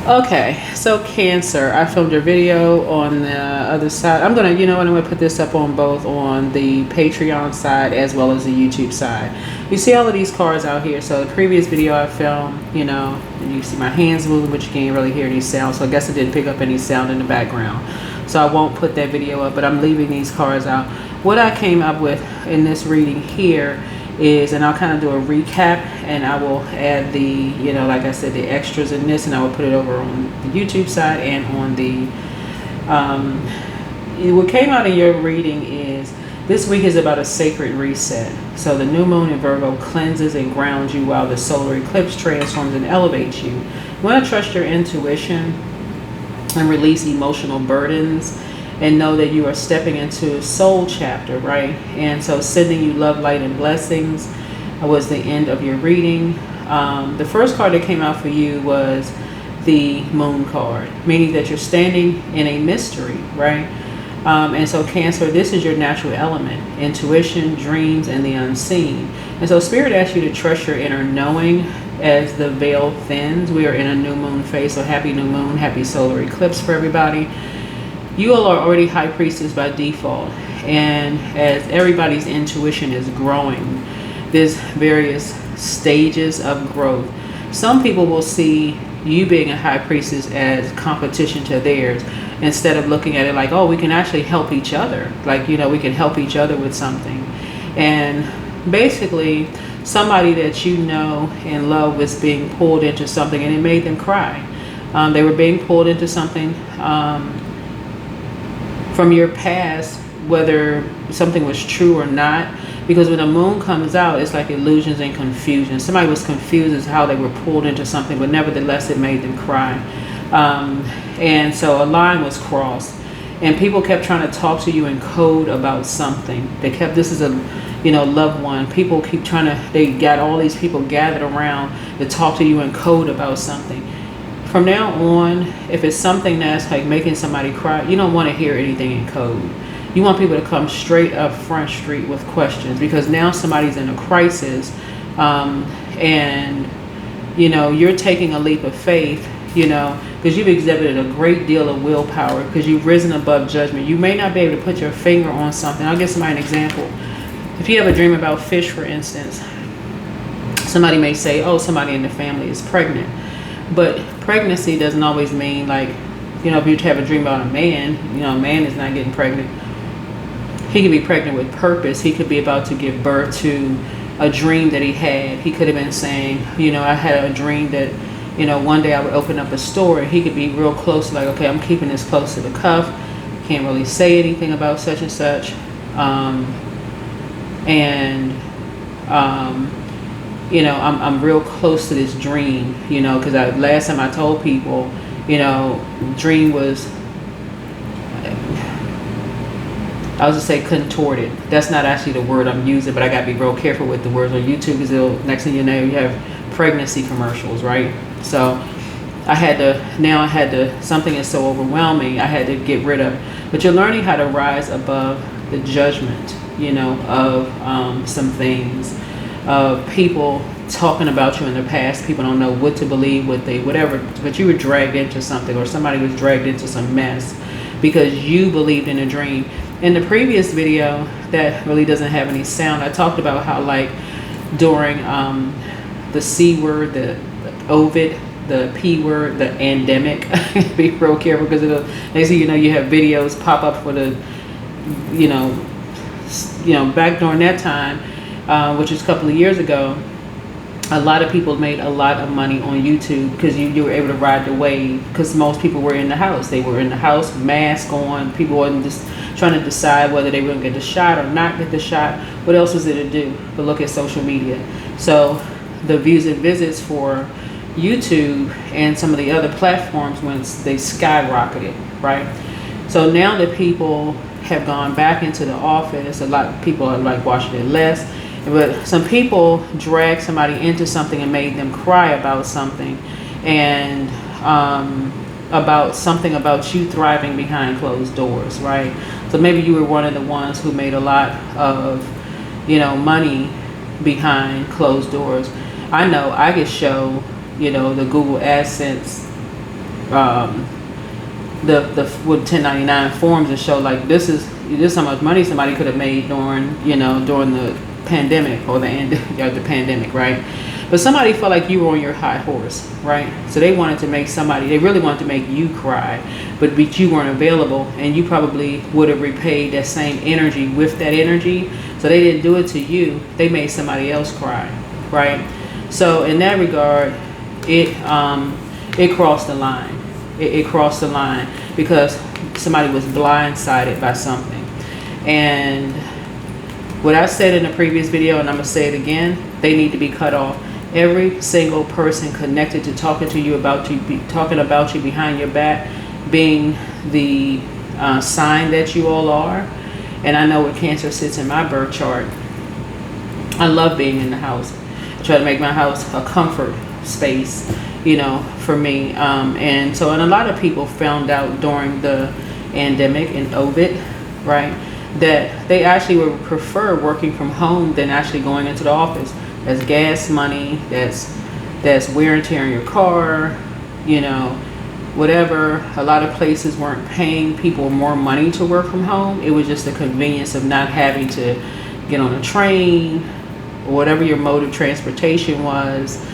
Okay, so Cancer, I filmed your video on the other side. I'm gonna, I'm gonna put this up on both on the Patreon side as well as the YouTube side. You see all of these cards out here. So the previous video I filmed, and you see my hands moving, but you can't really hear any sound. So I guess I didn't pick up any sound in the background. So I won't put that video up, but I'm leaving these cards out. What I came up with in this reading here is, and I'll kind of do a recap, and I will add the, like I said, the extras in this, and I will put it over on the YouTube side and on the, what came out in your reading is, this week is about a sacred reset. So the new moon in Virgo cleanses and grounds you while the solar eclipse transforms and elevates you. You want to trust your intuition and release emotional burdens, and know that you are stepping into a soul chapter, right? And so sending you love, light, and blessings was the end of your reading. The first card that came out for you was the moon card, meaning that you're standing in a mystery, right? And so Cancer, this is your natural element, intuition, dreams, and the unseen. And so Spirit asks you to trust your inner knowing as the veil thins. We are in a new moon phase, so happy new moon, happy solar eclipse for everybody. You all are already high priestess by default, and as everybody's intuition is growing, there's various stages of growth. Some people will see you being a high priestess as competition to theirs, instead of looking at it like, oh, we can actually help each other. Like, we can help each other with something. And basically, somebody that you know and love was being pulled into something, and it made them cry. They were being pulled into something from your past, whether something was true or not, because when the moon comes out, it's like illusions and confusion. Somebody was confused as how they were pulled into something, but nevertheless it made them cry. And so a line was crossed, and people kept trying to talk to you in code about something. This is a loved one. People keep they got all these people gathered around to talk to you in code about something. From now on, if it's something that's like making somebody cry, you don't want to hear anything in code. You want people to come straight up front street with questions, because now somebody's in a crisis, and you're taking a leap of faith, because you've exhibited a great deal of willpower, because you've risen above judgment. You may not be able to put your finger on something. I'll give somebody an example. If you have a dream about fish, for instance, somebody may say, oh, somebody in the family is pregnant. But pregnancy doesn't always mean, like, if you have a dream about a man, a man is not getting pregnant. He could be pregnant with purpose. He could be about to give birth to a dream that he had. He could have been saying, I had a dream that, one day I would open up a store. And he could be real close, like, okay, I'm keeping this close to the cuff. Can't really say anything about such and such. I'm real close to this dream, because last time I told people, dream was, I was just say contorted. That's not actually the word I'm using, but I got to be real careful with the words on YouTube, because next thing you know, you have pregnancy commercials, right? So I had to, something is so overwhelming, I had to get rid of. But you're learning how to rise above the judgment, of some things. Of people talking about you in the past. People don't know what to believe, whatever, but you were dragged into something, or somebody was dragged into some mess because you believed in a dream. In the previous video that really doesn't have any sound, I talked about how, like, during the C word, the Ovid, the P word, the endemic, be real careful, because next thing you have videos pop up for the, back during that time, which was a couple of years ago. A lot of people made a lot of money on YouTube because you were able to ride the wave, because most people were in the house. They were in the house, mask on. People wasn't just trying to decide whether they were going to get the shot or not get the shot. What else was there to do but look at social media? So the views and visits for YouTube and some of the other platforms, once they skyrocketed, right? So now that people have gone back into the office, a lot of people are like watching it less. But some people drag somebody into something and made them cry about something, and about you thriving behind closed doors, right? So maybe you were one of the ones who made a lot of, money behind closed doors. I know I could show, the Google AdSense the with 1099 forms and show like this is how much money somebody could have made during during the pandemic or the pandemic, right? But somebody felt like you were on your high horse, right? So they really wanted to make you cry, but you weren't available, and you probably would have repaid that same energy with that energy. So they didn't do it to you, they made somebody else cry, right? So in that regard, it crossed the line. It crossed the line because somebody was blindsided by something. And what I said in the previous video, and I'm gonna say it again, they need to be cut off. Every single person connected to talking about you behind your back, being the sign that you all are. And I know what Cancer sits in my birth chart. I love being in the house. I try to make my house a comfort space, for me. And a lot of people found out during the pandemic and COVID, right, that they actually would prefer working from home than actually going into the office. That's gas money, that's wear and tear in your car, whatever. A lot of places weren't paying people more money to work from home. It was just the convenience of not having to get on a train or whatever your mode of transportation was.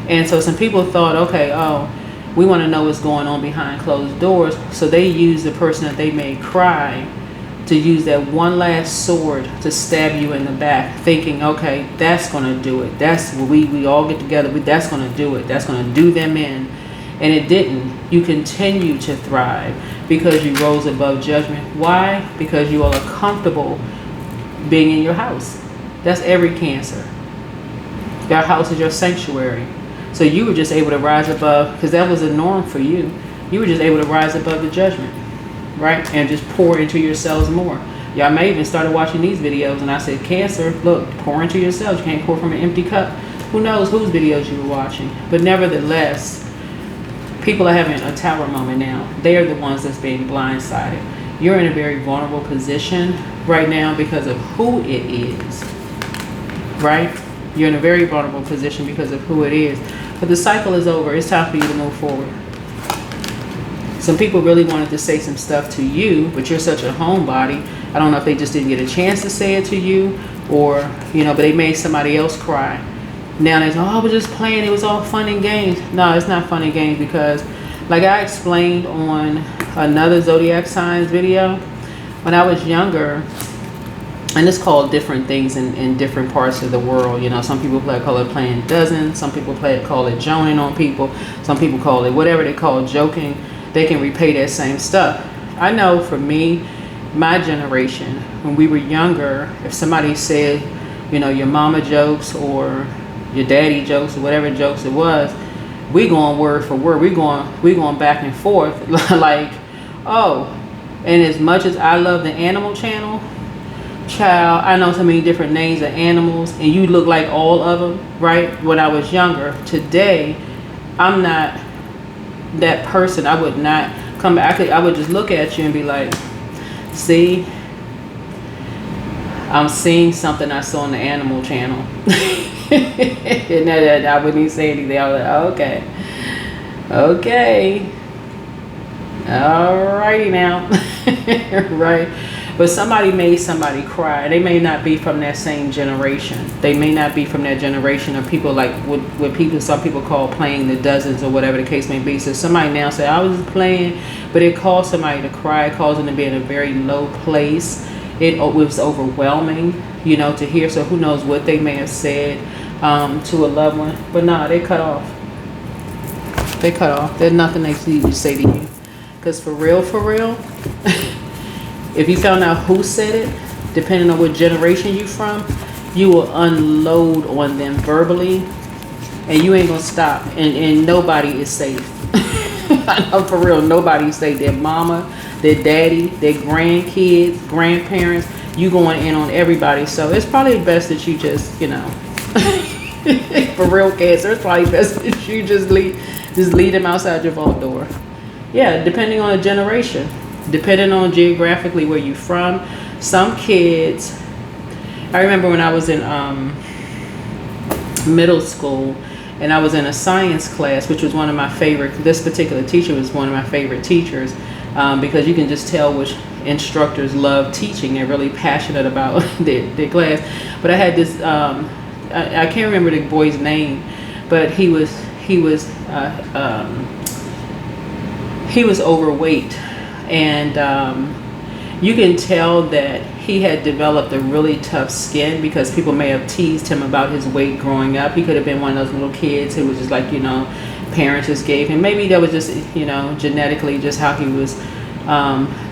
And so some people thought, okay, we want to know what's going on behind closed doors. So they used the person that they made cry to use that one last sword to stab you in the back, thinking, okay, that's going to do it. That's what we all get together. That's going to do it. That's going to do them in. And it didn't. You continue to thrive because you rose above judgment. Why? Because you all are comfortable being in your house. That's every Cancer. Your house is your sanctuary. So you were just able to rise above, because that was the norm for you. You were just able to rise above the judgment, right? And just pour into yourselves more. Y'all may even started watching these videos and I said, Cancer, look, pour into yourselves. You can't pour from an empty cup. Who knows whose videos you were watching? But nevertheless, people are having a tower moment now. They are the ones that's being blindsided. You're in a very vulnerable position right now because of who it is, right? You're in a very vulnerable position because of who it is. But the cycle is over. It's time for you to move forward. Some people really wanted to say some stuff to you, but you're such a homebody. I don't know if they just didn't get a chance to say it to you, or, but they made somebody else cry. Now they say, I was just playing. It was all fun and games. No, it's not fun and games, because like I explained on another zodiac signs video, when I was younger, and it's called different things in different parts of the world. Some people call it playing dozens. Some people call it joning on people. Some people call it whatever they call joking. They can repay that same stuff. I know for me, my generation, when we were younger, if somebody said, your mama jokes or your daddy jokes or whatever jokes it was, we going word for word. We going back and forth like, oh. And as much as I love the Animal Channel, child, I know so many different names of animals, and you look like all of them, right? When I was younger. Today, I'm not that person. I would not come back. I would just look at you and be like, see, I'm seeing something I saw on the Animal Channel. And I wouldn't even say anything. I was like, okay, alrighty now. Right? But somebody made somebody cry. They may not be from that same generation. They may not be from that generation of people like what some people call playing the dozens or whatever the case may be. So somebody now say, I was just playing, but it caused somebody to cry. It caused them to be in a very low place. It was overwhelming, to hear. So who knows what they may have said to a loved one. But nah, they cut off. They cut off. There's nothing they need to say to you. Because for real, if you found out who said it, depending on what generation you from, you will unload on them verbally, and you ain't gonna stop. And nobody is safe. I know for real, nobody's safe. Their mama, their daddy, their grandkids, grandparents, you going in on everybody. So it's probably best that you just, for real, Cancer, it's probably best that you just leave them outside your vault door. Yeah, depending on the generation. Depending on geographically where you're from. Some kids, I remember when I was in middle school, and I was in a science class, which was one of my favorite. This particular teacher was one of my favorite teachers, because you can just tell which instructors love teaching. They're really passionate about their class. But I had this, I can't remember the boy's name, but he was overweight, and you can tell that he had developed a really tough skin, because people may have teased him about his weight growing up. He could have been one of those little kids who was just like, parents just gave him. Maybe that was just, genetically just how he was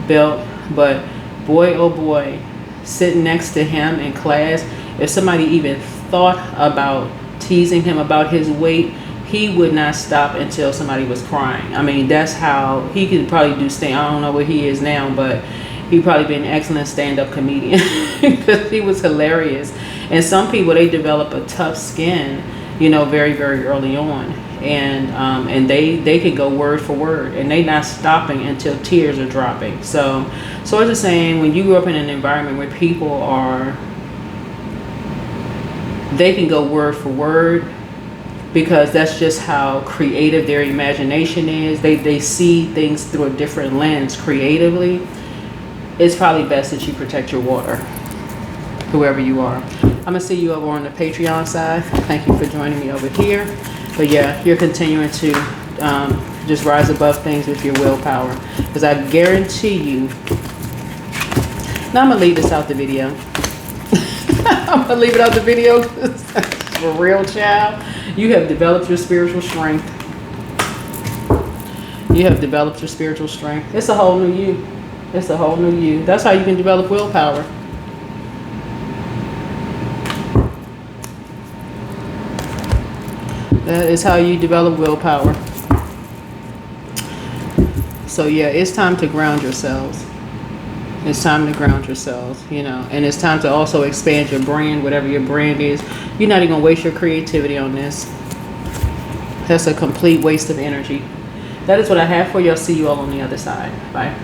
built. But boy, oh boy, sitting next to him in class, if somebody even thought about teasing him about his weight, he would not stop until somebody was crying. I mean, that's how he could probably do stand. I don't know where he is now, but he'd probably be an excellent stand-up comedian, because he was hilarious. And some people, they develop a tough skin, very, very early on, and they can go word for word, and they not stopping until tears are dropping. So I was just saying, when you grow up in an environment where people they can go word for word, because that's just how creative their imagination is. They see things through a different lens creatively. It's probably best that you protect your water, whoever you are. I'm going to see you over on the Patreon side. Thank you for joining me over here. But yeah, you're continuing to just rise above things with your willpower, because I guarantee you. Now I'm going to leave this out the video. I'm going to leave it out the video, because for real, child. You have developed your spiritual strength. You have developed your spiritual strength. It's a whole new you. It's a whole new you. That's how you can develop willpower. That is how you develop willpower. So yeah, it's time to ground yourselves. It's time to ground yourselves, and it's time to also expand your brand, whatever your brand is. You're not even going to waste your creativity on this. That's a complete waste of energy. That is what I have for you. I'll see you all on the other side. Bye.